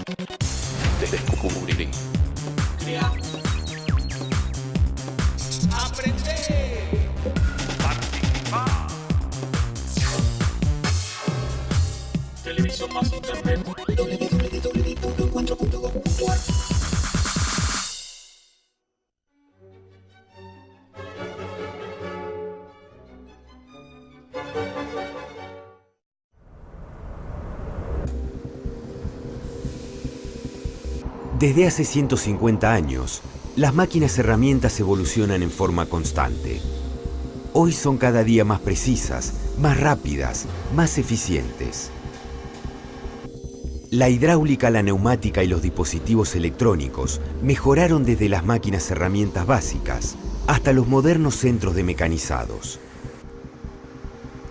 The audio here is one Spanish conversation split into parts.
Descubrir. Crear. Aprender. Participar. Televisión más internet. www.encuentro.gov.ar. Desde hace 150 años, las máquinas herramientas evolucionan en forma constante. Hoy son cada día más precisas, más rápidas, más eficientes. La hidráulica, la neumática y los dispositivos electrónicos mejoraron desde las máquinas herramientas básicas hasta los modernos centros de mecanizados.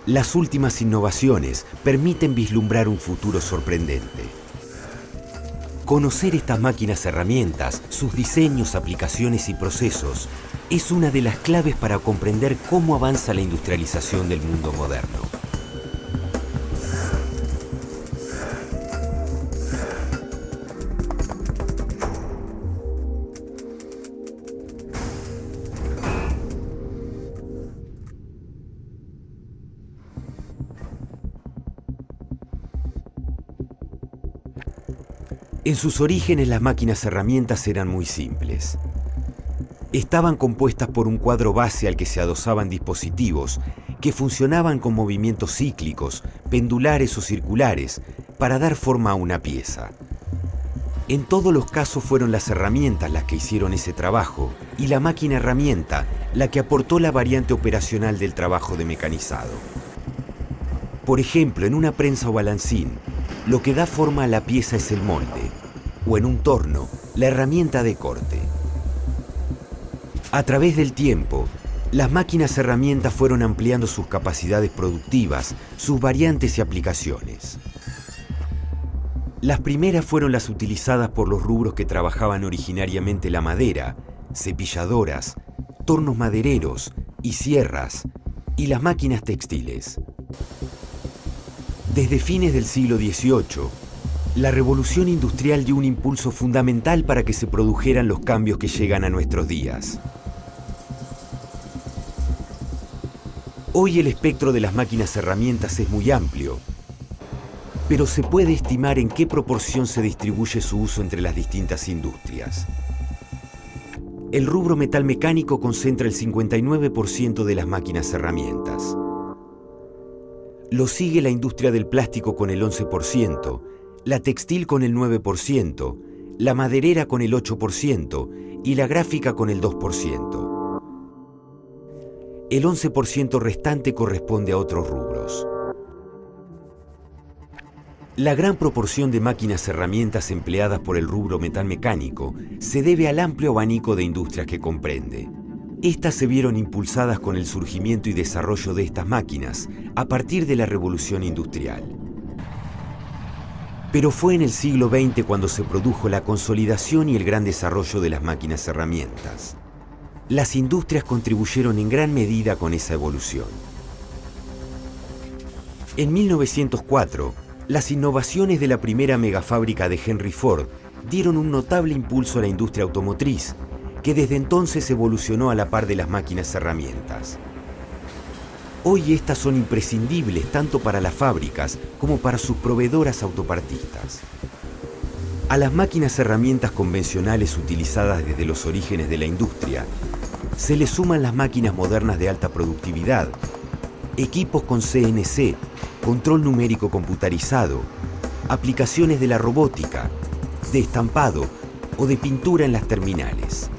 Las últimas innovaciones permiten vislumbrar un futuro sorprendente. Conocer estas máquinas herramientas, sus diseños, aplicaciones y procesos es una de las claves para comprender cómo avanza la industrialización del mundo moderno. En sus orígenes, las máquinas herramientas eran muy simples. Estaban compuestas por un cuadro base al que se adosaban dispositivos que funcionaban con movimientos cíclicos, pendulares o circulares, para dar forma a una pieza. En todos los casos fueron las herramientas las que hicieron ese trabajo y la máquina herramienta la que aportó la variante operacional del trabajo de mecanizado. Por ejemplo, en una prensa o balancín, lo que da forma a la pieza es el molde, o en un torno, la herramienta de corte. A través del tiempo, las máquinas herramientas fueron ampliando sus capacidades productivas, sus variantes y aplicaciones. Las primeras fueron las utilizadas por los rubros que trabajaban originariamente la madera, cepilladoras, tornos madereros y sierras, y las máquinas textiles. Desde fines del siglo XVIII, la revolución industrial dio un impulso fundamental para que se produjeran los cambios que llegan a nuestros días. Hoy el espectro de las máquinas herramientas es muy amplio, pero se puede estimar en qué proporción se distribuye su uso entre las distintas industrias. El rubro metalmecánico concentra el 59% de las máquinas herramientas. Lo sigue la industria del plástico con el 11%, la textil con el 9%, la maderera con el 8% y la gráfica con el 2%. El 11% restante corresponde a otros rubros. La gran proporción de máquinas herramientas empleadas por el rubro metalmecánico se debe al amplio abanico de industrias que comprende. Estas se vieron impulsadas con el surgimiento y desarrollo de estas máquinas a partir de la Revolución Industrial. Pero fue en el siglo XX cuando se produjo la consolidación y el gran desarrollo de las máquinas herramientas. Las industrias contribuyeron en gran medida con esa evolución. En 1904, las innovaciones de la primera megafábrica de Henry Ford dieron un notable impulso a la industria automotriz, que desde entonces evolucionó a la par de las máquinas herramientas. Hoy estas son imprescindibles tanto para las fábricas como para sus proveedoras autopartistas. A las máquinas herramientas convencionales utilizadas desde los orígenes de la industria, se le suman las máquinas modernas de alta productividad, equipos con CNC, control numérico computarizado, aplicaciones de la robótica, de estampado o de pintura en las terminales.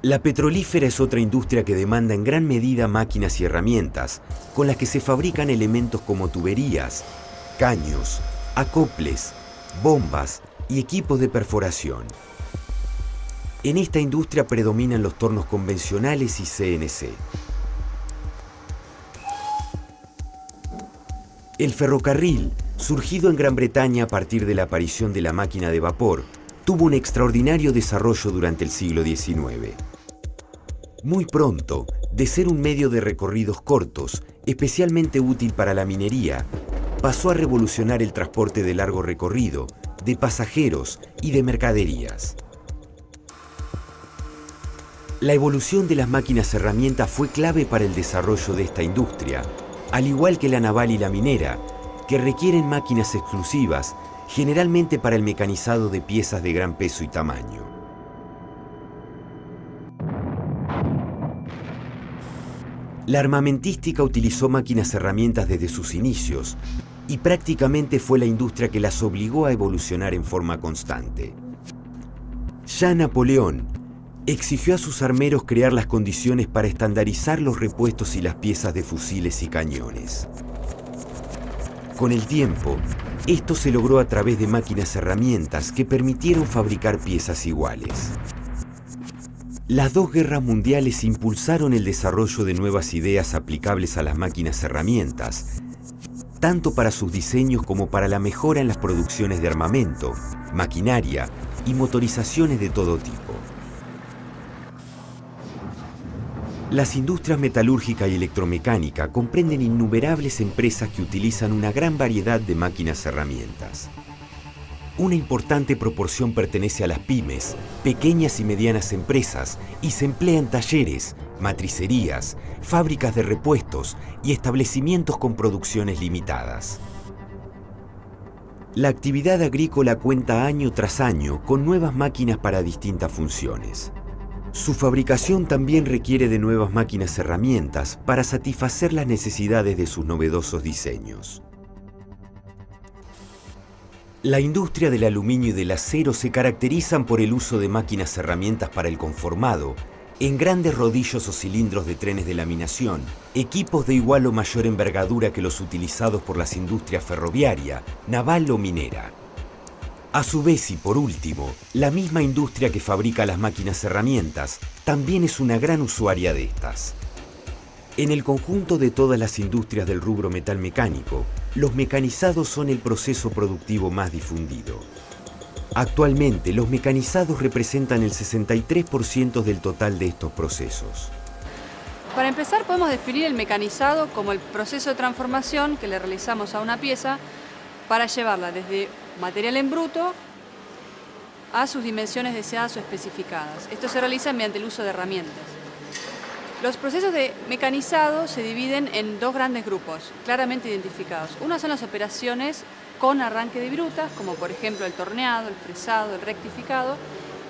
La petrolífera es otra industria que demanda en gran medida máquinas y herramientas con las que se fabrican elementos como tuberías, caños, acoples, bombas y equipos de perforación. En esta industria predominan los tornos convencionales y CNC. El ferrocarril, surgido en Gran Bretaña a partir de la aparición de la máquina de vapor, tuvo un extraordinario desarrollo durante el siglo XIX. Muy pronto, de ser un medio de recorridos cortos, especialmente útil para la minería, pasó a revolucionar el transporte de largo recorrido, de pasajeros y de mercaderías. La evolución de las máquinas herramientas fue clave para el desarrollo de esta industria, al igual que la naval y la minera, que requieren máquinas exclusivas, generalmente para el mecanizado de piezas de gran peso y tamaño. La armamentística utilizó máquinas herramientas desde sus inicios y prácticamente fue la industria que las obligó a evolucionar en forma constante. Ya Napoleón exigió a sus armeros crear las condiciones para estandarizar los repuestos y las piezas de fusiles y cañones. Con el tiempo, esto se logró a través de máquinas herramientas que permitieron fabricar piezas iguales. Las dos guerras mundiales impulsaron el desarrollo de nuevas ideas aplicables a las máquinas herramientas, tanto para sus diseños como para la mejora en las producciones de armamento, maquinaria y motorizaciones de todo tipo. Las industrias metalúrgica y electromecánica comprenden innumerables empresas que utilizan una gran variedad de máquinas herramientas. Una importante proporción pertenece a las pymes, pequeñas y medianas empresas, y se emplea en talleres, matricerías, fábricas de repuestos y establecimientos con producciones limitadas. La actividad agrícola cuenta año tras año con nuevas máquinas para distintas funciones. Su fabricación también requiere de nuevas máquinas herramientas para satisfacer las necesidades de sus novedosos diseños. La industria del aluminio y del acero se caracterizan por el uso de máquinas herramientas para el conformado, en grandes rodillos o cilindros de trenes de laminación, equipos de igual o mayor envergadura que los utilizados por las industrias ferroviaria, naval o minera. A su vez y por último, la misma industria que fabrica las máquinas herramientas también es una gran usuaria de estas. En el conjunto de todas las industrias del rubro metalmecánico, los mecanizados son el proceso productivo más difundido. Actualmente, los mecanizados representan el 63% del total de estos procesos. Para empezar, podemos definir el mecanizado como el proceso de transformación que le realizamos a una pieza para llevarla desde material en bruto a sus dimensiones deseadas o especificadas. Esto se realiza mediante el uso de herramientas. Los procesos de mecanizado se dividen en dos grandes grupos, claramente identificados. Una son las operaciones con arranque de virutas, como por ejemplo el torneado, el fresado, el rectificado,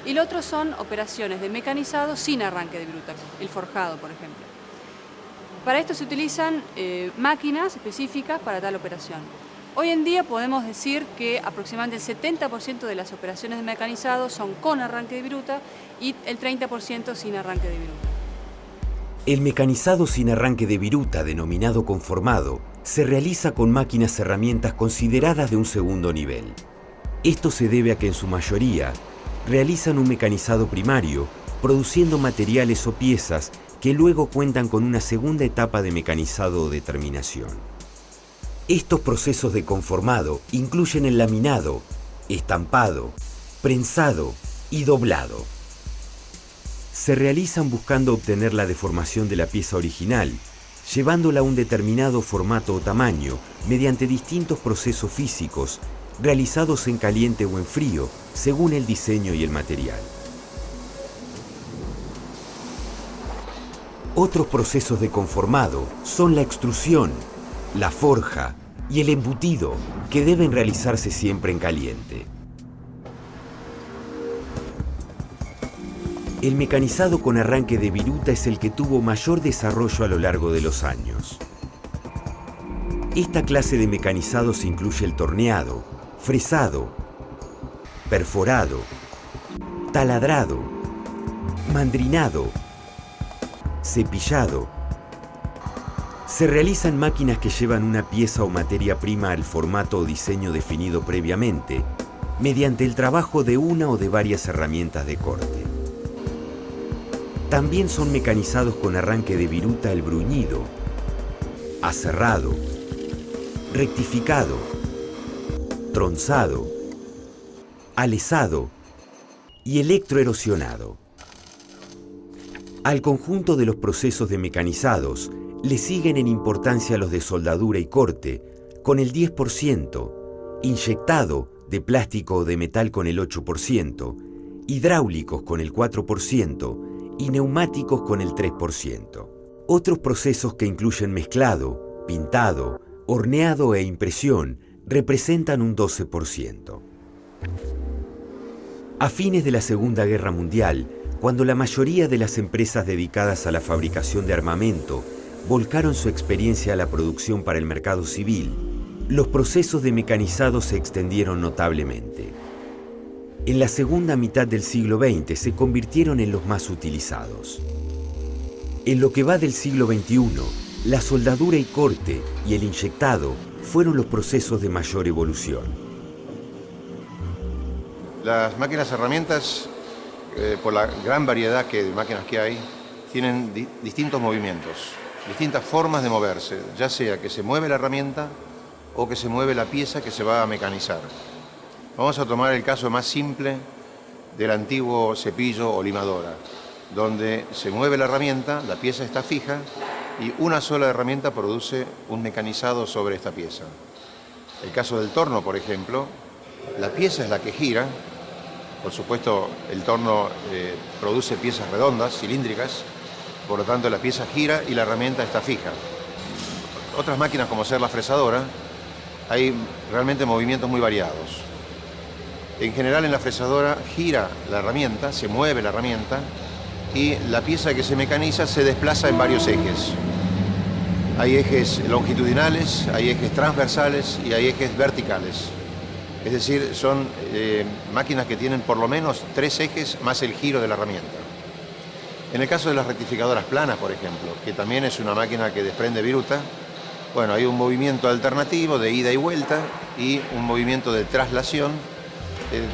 y el otro son operaciones de mecanizado sin arranque de viruta, el forjado, por ejemplo. Para esto se utilizan máquinas específicas para tal operación. Hoy en día podemos decir que aproximadamente el 70% de las operaciones de mecanizado son con arranque de viruta y el 30% sin arranque de viruta. El mecanizado sin arranque de viruta, denominado conformado, se realiza con máquinas herramientas consideradas de un segundo nivel. Esto se debe a que en su mayoría realizan un mecanizado primario, produciendo materiales o piezas que luego cuentan con una segunda etapa de mecanizado o determinación. Estos procesos de conformado incluyen el laminado, estampado, prensado y doblado. Se realizan buscando obtener la deformación de la pieza original, llevándola a un determinado formato o tamaño mediante distintos procesos físicos realizados en caliente o en frío, según el diseño y el material. Otros procesos de conformado son la extrusión, la forja y el embutido, que deben realizarse siempre en caliente. El mecanizado con arranque de viruta es el que tuvo mayor desarrollo a lo largo de los años. Esta clase de mecanizados incluye el torneado, fresado, perforado, taladrado, mandrinado, cepillado. Se realizan máquinas que llevan una pieza o materia prima al formato o diseño definido previamente, mediante el trabajo de una o de varias herramientas de corte. También son mecanizados con arranque de viruta el bruñido, aserrado, rectificado, tronzado, alesado y electroerosionado. Al conjunto de los procesos de mecanizados le siguen en importancia los de soldadura y corte, con el 10%, inyectado de plástico o de metal con el 8%, hidráulicos con el 4% y neumáticos con el 3%. Otros procesos que incluyen mezclado, pintado, horneado e impresión representan un 12%. A fines de la Segunda Guerra Mundial, cuando la mayoría de las empresas dedicadas a la fabricación de armamento volcaron su experiencia a la producción para el mercado civil, los procesos de mecanizado se extendieron notablemente. En la segunda mitad del siglo XX se convirtieron en los más utilizados. En lo que va del siglo XXI, la soldadura y corte y el inyectado fueron los procesos de mayor evolución. Las máquinas herramientas, por la gran variedad de máquinas que hay, tienen distintos movimientos, distintas formas de moverse, ya sea que se mueve la herramienta o que se mueve la pieza que se va a mecanizar. Vamos a tomar el caso más simple del antiguo cepillo o limadora, donde se mueve la herramienta, la pieza está fija y una sola herramienta produce un mecanizado sobre esta pieza. El caso del torno, por ejemplo, la pieza es la que gira. Por supuesto, el torno produce piezas redondas, cilíndricas, por lo tanto la pieza gira y la herramienta está fija. Otras máquinas, como ser la fresadora, hay realmente movimientos muy variados. En general, en la fresadora gira la herramienta, se mueve la herramienta y la pieza que se mecaniza se desplaza en varios ejes. Hay ejes longitudinales, hay ejes transversales y hay ejes verticales. Es decir, son máquinas que tienen por lo menos 3 ejes más el giro de la herramienta. En el caso de las rectificadoras planas, por ejemplo, que también es una máquina que desprende viruta, bueno, hay un movimiento alternativo de ida y vuelta y un movimiento de traslación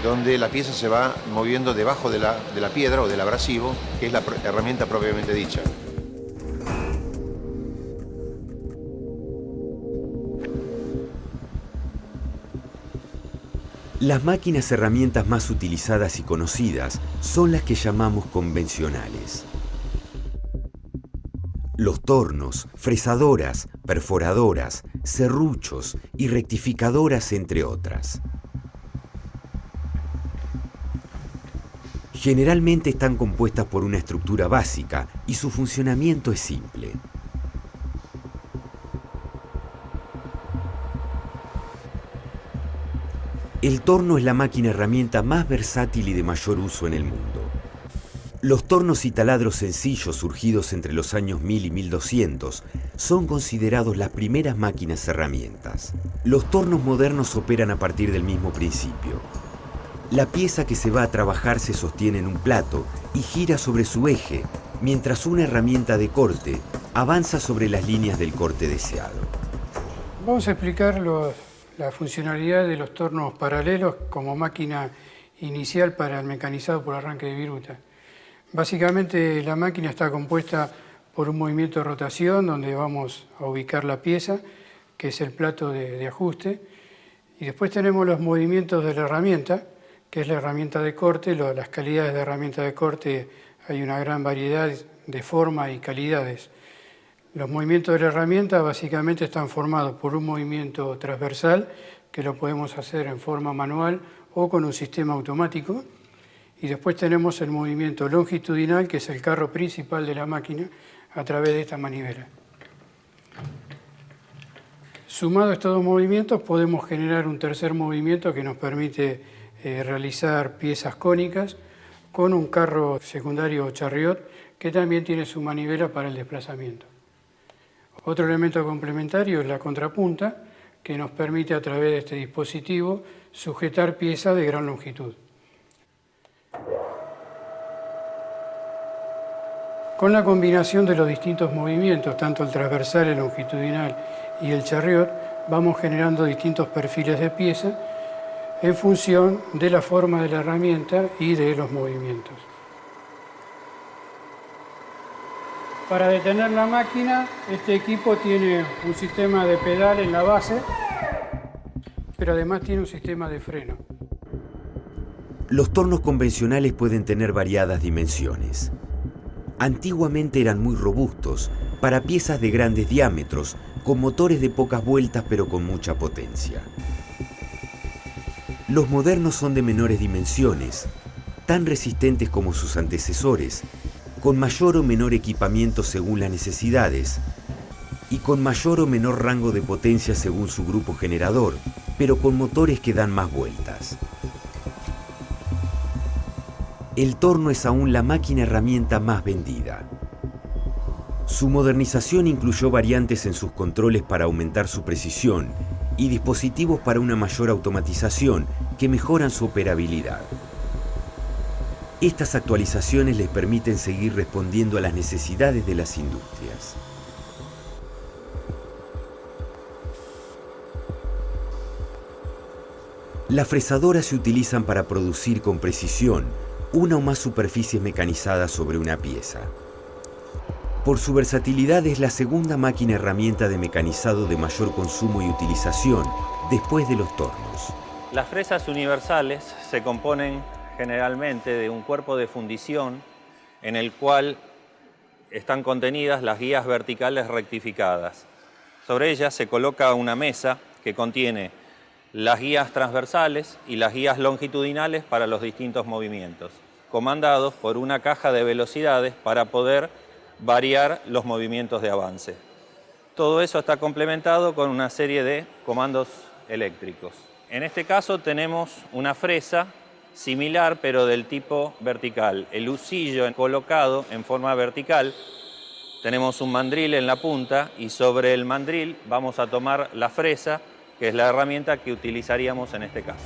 donde la pieza se va moviendo debajo de la piedra o del abrasivo, que es la herramienta propiamente dicha. Las máquinas herramientas más utilizadas y conocidas son las que llamamos convencionales. Los tornos, fresadoras, perforadoras, serruchos y rectificadoras, entre otras. Generalmente están compuestas por una estructura básica y su funcionamiento es simple. El torno es la máquina herramienta más versátil y de mayor uso en el mundo. Los tornos y taladros sencillos surgidos entre los años 1000 y 1200 son considerados las primeras máquinas herramientas. Los tornos modernos operan a partir del mismo principio. La pieza que se va a trabajar se sostiene en un plato y gira sobre su eje, mientras una herramienta de corte avanza sobre las líneas del corte deseado. Vamos a explicar la funcionalidad de los tornos paralelos como máquina inicial para el mecanizado por arranque de viruta. Básicamente la máquina está compuesta por un movimiento de rotación donde vamos a ubicar la pieza, que es el plato de ajuste, y después tenemos los movimientos de la herramienta, que es la herramienta de corte. Las calidades de herramienta de corte, hay una gran variedad de forma y calidades. Los movimientos de la herramienta básicamente están formados por un movimiento transversal, que lo podemos hacer en forma manual o con un sistema automático. Y después tenemos el movimiento longitudinal, que es el carro principal de la máquina, a través de esta manivela. Sumado a estos dos movimientos, podemos generar un tercer movimiento que nos permite realizar piezas cónicas con un carro secundario o chariot, que también tiene su manivela para el desplazamiento. Otro elemento complementario es la contrapunta, que nos permite a través de este dispositivo sujetar piezas de gran longitud. Con la combinación de los distintos movimientos, tanto el transversal, el longitudinal y el chariot, vamos generando distintos perfiles de pieza en función de la forma de la herramienta y de los movimientos. Para detener la máquina, este equipo tiene un sistema de pedal en la base, pero además tiene un sistema de freno. Los tornos convencionales pueden tener variadas dimensiones. Antiguamente eran muy robustos para piezas de grandes diámetros, con motores de pocas vueltas pero con mucha potencia. Los modernos son de menores dimensiones, tan resistentes como sus antecesores, con mayor o menor equipamiento según las necesidades y con mayor o menor rango de potencia según su grupo generador, pero con motores que dan más vueltas. El torno es aún la máquina herramienta más vendida. Su modernización incluyó variantes en sus controles para aumentar su precisión y dispositivos para una mayor automatización que mejoran su operabilidad. Estas actualizaciones les permiten seguir respondiendo a las necesidades de las industrias. Las fresadoras se utilizan para producir con precisión una o más superficies mecanizadas sobre una pieza. Por su versatilidad es la segunda máquina herramienta de mecanizado de mayor consumo y utilización después de los tornos. Las fresas universales se componen generalmente de un cuerpo de fundición en el cual están contenidas las guías verticales rectificadas. Sobre ellas se coloca una mesa que contiene las guías transversales y las guías longitudinales para los distintos movimientos, comandados por una caja de velocidades para poder variar los movimientos de avance. Todo eso está complementado con una serie de comandos eléctricos. En este caso tenemos una fresa similar pero del tipo vertical. El husillo colocado en forma vertical, tenemos un mandril en la punta y sobre el mandril vamos a tomar la fresa, que es la herramienta que utilizaríamos en este caso.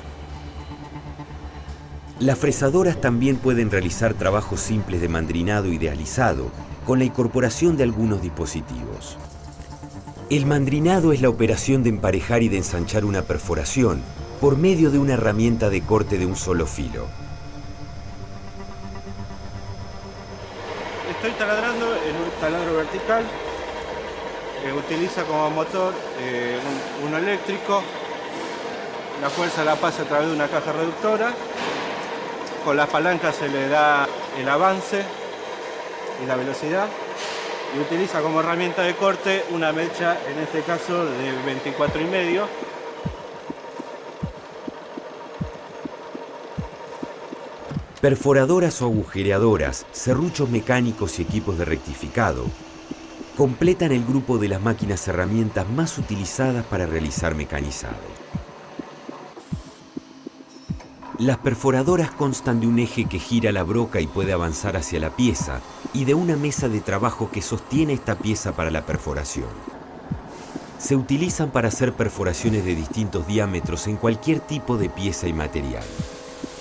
Las fresadoras también pueden realizar trabajos simples de mandrinado y de alisado, con la incorporación de algunos dispositivos. El mandrinado es la operación de emparejar y de ensanchar una perforación por medio de una herramienta de corte de un solo filo. Estoy taladrando en un taladro vertical. Utiliza como motor uno eléctrico. La fuerza la pasa a través de una caja reductora. Con las palancas se le da el avance y la velocidad. Y utiliza como herramienta de corte una mecha, en este caso de 24,5. Perforadoras o agujereadoras, serruchos mecánicos y equipos de rectificado completan el grupo de las máquinas herramientas más utilizadas para realizar mecanizado. Las perforadoras constan de un eje que gira la broca y puede avanzar hacia la pieza y de una mesa de trabajo que sostiene esta pieza para la perforación. Se utilizan para hacer perforaciones de distintos diámetros en cualquier tipo de pieza y material.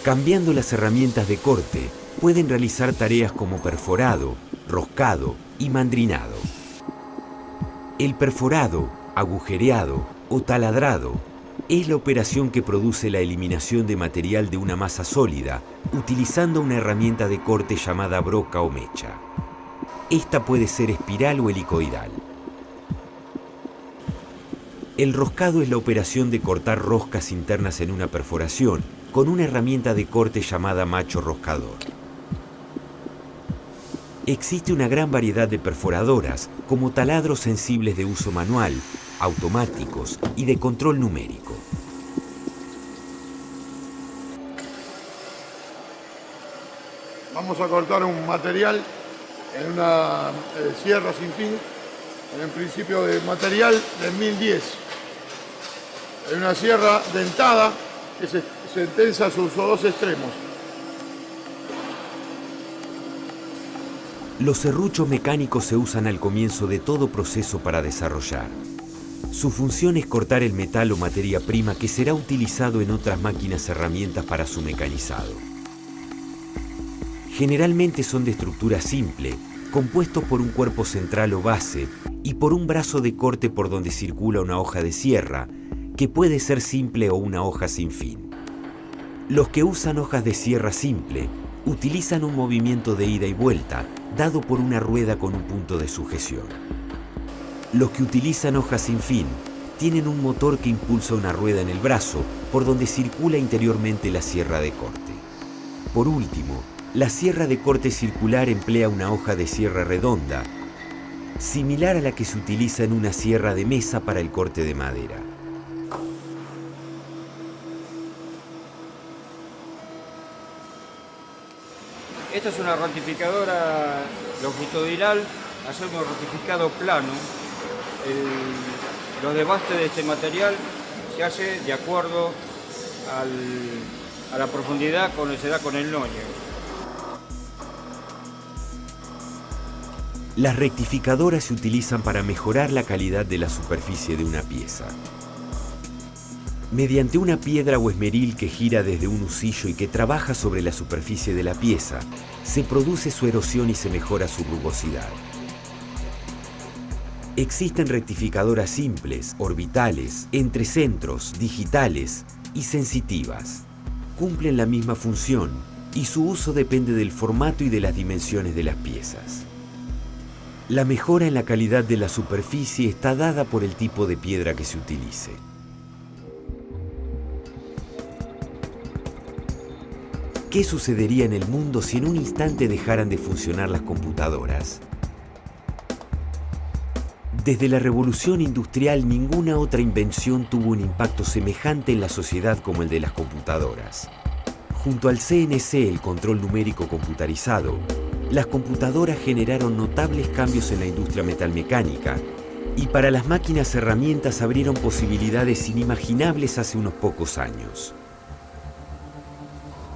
Cambiando las herramientas de corte, pueden realizar tareas como perforado, roscado y mandrinado. El perforado, agujereado o taladrado es la operación que produce la eliminación de material de una masa sólida utilizando una herramienta de corte llamada broca o mecha. Esta puede ser espiral o helicoidal. El roscado es la operación de cortar roscas internas en una perforación con una herramienta de corte llamada macho roscador. Existe una gran variedad de perforadoras, como taladros sensibles de uso manual, automáticos y de control numérico. Vamos a cortar un material en una sierra sin fin, en principio de material de 1010. Es una sierra dentada que se tensa sus dos extremos. Los serruchos mecánicos se usan al comienzo de todo proceso para desarrollar. Su función es cortar el metal o materia prima que será utilizado en otras máquinas herramientas para su mecanizado. Generalmente son de estructura simple, compuestos por un cuerpo central o base y por un brazo de corte por donde circula una hoja de sierra, que puede ser simple o una hoja sin fin. Los que usan hojas de sierra simple utilizan un movimiento de ida y vuelta dado por una rueda con un punto de sujeción. Los que utilizan hojas sin fin tienen un motor que impulsa una rueda en el brazo por donde circula interiormente la sierra de corte. Por último, la sierra de corte circular emplea una hoja de sierra redonda similar a la que se utiliza en una sierra de mesa para el corte de madera. Esta es una ratificadora longitudinal, hacemos ratificado plano. Los desbastes de este material se hace de acuerdo a la profundidad que se da con el noño. Las rectificadoras se utilizan para mejorar la calidad de la superficie de una pieza. Mediante una piedra o esmeril que gira desde un husillo y que trabaja sobre la superficie de la pieza, se produce su erosión y se mejora su rugosidad. Existen rectificadoras simples, orbitales, entrecentros, digitales y sensitivas. Cumplen la misma función y su uso depende del formato y de las dimensiones de las piezas. La mejora en la calidad de la superficie está dada por el tipo de piedra que se utilice. ¿Qué sucedería en el mundo si en un instante dejaran de funcionar las computadoras? Desde la revolución industrial, ninguna otra invención tuvo un impacto semejante en la sociedad como el de las computadoras. Junto al CNC, el control numérico computarizado, las computadoras generaron notables cambios en la industria metalmecánica y para las máquinas herramientas abrieron posibilidades inimaginables hace unos pocos años.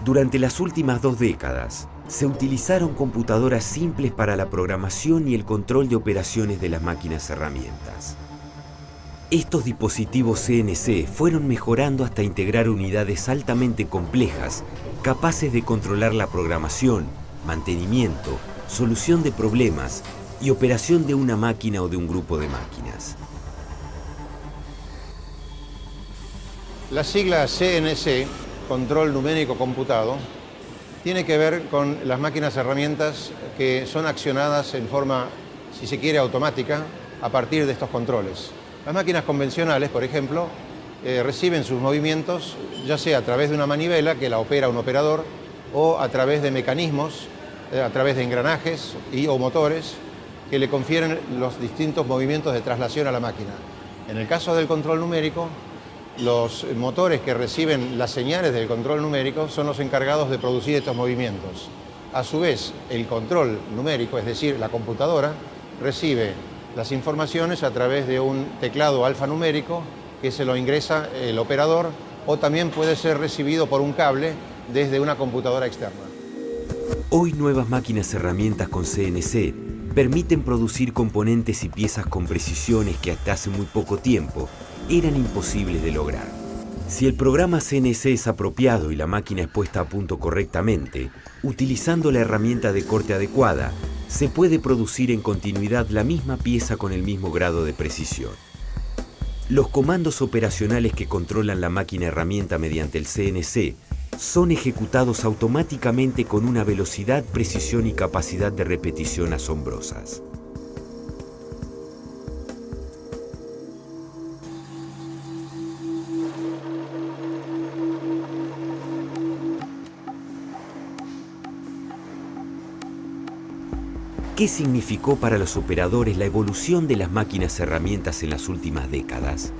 Durante las últimas 2 décadas, se utilizaron computadoras simples para la programación y el control de operaciones de las máquinas herramientas. Estos dispositivos CNC fueron mejorando hasta integrar unidades altamente complejas, capaces de controlar la programación, mantenimiento, solución de problemas y operación de una máquina o de un grupo de máquinas. La sigla CNC, Control Numérico Computado, tiene que ver con las máquinas herramientas que son accionadas en forma, si se quiere, automática a partir de estos controles. Las máquinas convencionales, por ejemplo, reciben sus movimientos ya sea a través de una manivela que la opera un operador o a través de mecanismos, a través de engranajes o motores que le confieren los distintos movimientos de traslación a la máquina. En el caso del control numérico, los motores que reciben las señales del control numérico son los encargados de producir estos movimientos. A su vez, el control numérico, es decir, la computadora, recibe las informaciones a través de un teclado alfanumérico que se lo ingresa el operador o también puede ser recibido por un cable desde una computadora externa. Hoy nuevas máquinas herramientas con CNC permiten producir componentes y piezas con precisiones que hasta hace muy poco tiempo eran imposibles de lograr. Si el programa CNC es apropiado y la máquina es puesta a punto correctamente, utilizando la herramienta de corte adecuada, se puede producir en continuidad la misma pieza con el mismo grado de precisión. Los comandos operacionales que controlan la máquina herramienta mediante el CNC son ejecutados automáticamente con una velocidad, precisión y capacidad de repetición asombrosas. ¿Qué significó para los operadores la evolución de las máquinas herramientas en las últimas décadas?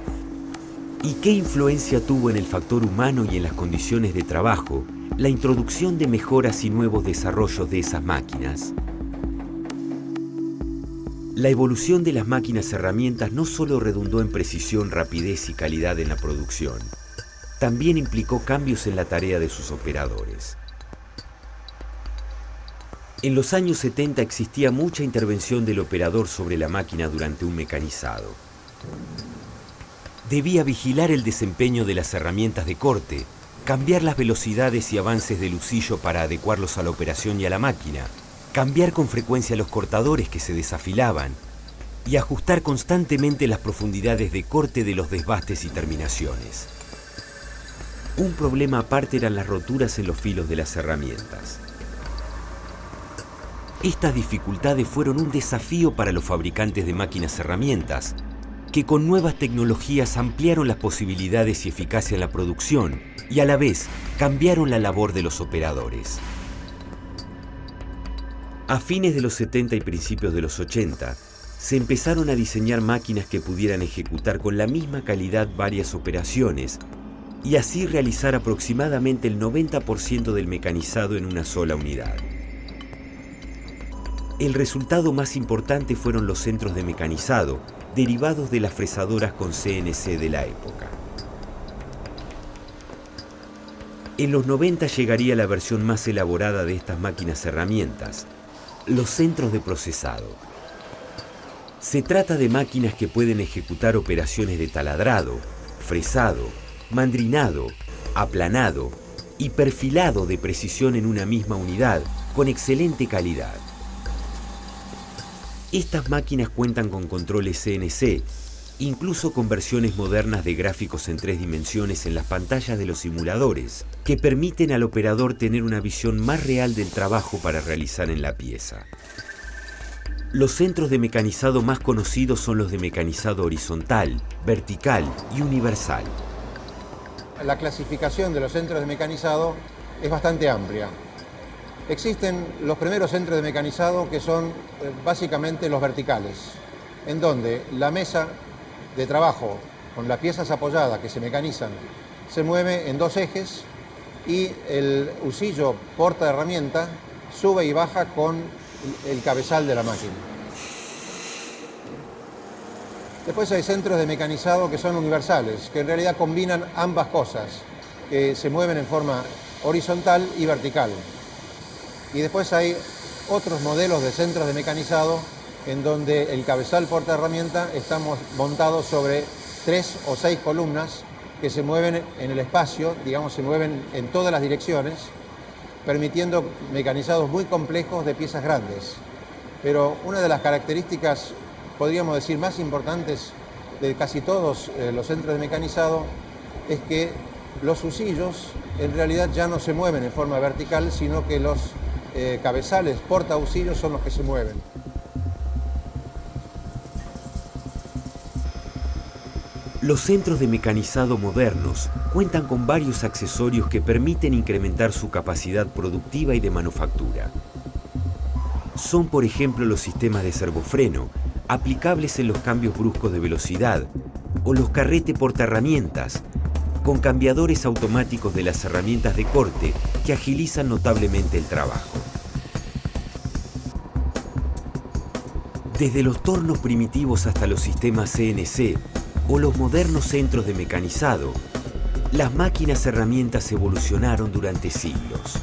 ¿Y qué influencia tuvo en el factor humano y en las condiciones de trabajo la introducción de mejoras y nuevos desarrollos de esas máquinas? La evolución de las máquinas herramientas no solo redundó en precisión, rapidez y calidad en la producción, también implicó cambios en la tarea de sus operadores. En los años 70 existía mucha intervención del operador sobre la máquina durante un mecanizado. Debía vigilar el desempeño de las herramientas de corte, cambiar las velocidades y avances del husillo para adecuarlos a la operación y a la máquina, cambiar con frecuencia los cortadores que se desafilaban y ajustar constantemente las profundidades de corte de los desbastes y terminaciones. Un problema aparte eran las roturas en los filos de las herramientas. Estas dificultades fueron un desafío para los fabricantes de máquinas herramientas, que con nuevas tecnologías ampliaron las posibilidades y eficacia en la producción y a la vez cambiaron la labor de los operadores. A fines de los 70 y principios de los 80, se empezaron a diseñar máquinas que pudieran ejecutar con la misma calidad varias operaciones y así realizar aproximadamente el 90% del mecanizado en una sola unidad. El resultado más importante fueron los centros de mecanizado, derivados de las fresadoras con CNC de la época. En los 90 llegaría la versión más elaborada de estas máquinas herramientas, los centros de procesado. Se trata de máquinas que pueden ejecutar operaciones de taladrado, fresado, mandrinado, aplanado y perfilado de precisión en una misma unidad con excelente calidad. Estas máquinas cuentan con controles CNC, incluso con versiones modernas de gráficos en 3 dimensiones en las pantallas de los simuladores, que permiten al operador tener una visión más real del trabajo para realizar en la pieza. Los centros de mecanizado más conocidos son los de mecanizado horizontal, vertical y universal. La clasificación de los centros de mecanizado es bastante amplia. Existen los primeros centros de mecanizado que son básicamente los verticales, en donde la mesa de trabajo con las piezas apoyadas que se mecanizan se mueve en 2 ejes y el husillo porta herramienta sube y baja con el cabezal de la máquina. Después hay centros de mecanizado que son universales, que en realidad combinan ambas cosas, que se mueven en forma horizontal y vertical. Y después hay otros modelos de centros de mecanizado en donde el cabezal porta herramienta está montado sobre 3 o 6 columnas que se mueven en el espacio, digamos, se mueven en todas las direcciones, permitiendo mecanizados muy complejos de piezas grandes. Pero una de las características, podríamos decir, más importantes de casi todos los centros de mecanizado es que los husillos en realidad ya no se mueven en forma vertical, sino que los cabezales portahusillos son los que se mueven. Los centros de mecanizado modernos cuentan con varios accesorios que permiten incrementar su capacidad productiva y de manufactura. Son, por ejemplo, los sistemas de servofreno, aplicables en los cambios bruscos de velocidad, o los carrete portaherramientas, con cambiadores automáticos de las herramientas de corte que agilizan notablemente el trabajo. Desde los tornos primitivos hasta los sistemas CNC o los modernos centros de mecanizado, las máquinas herramientas evolucionaron durante siglos.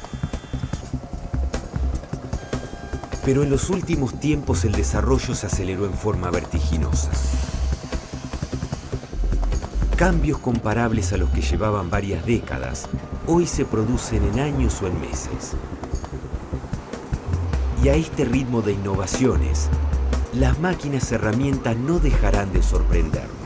Pero en los últimos tiempos el desarrollo se aceleró en forma vertiginosa. Cambios comparables a los que llevaban varias décadas, hoy se producen en años o en meses. Y a este ritmo de innovaciones, las máquinas herramientas no dejarán de sorprendernos.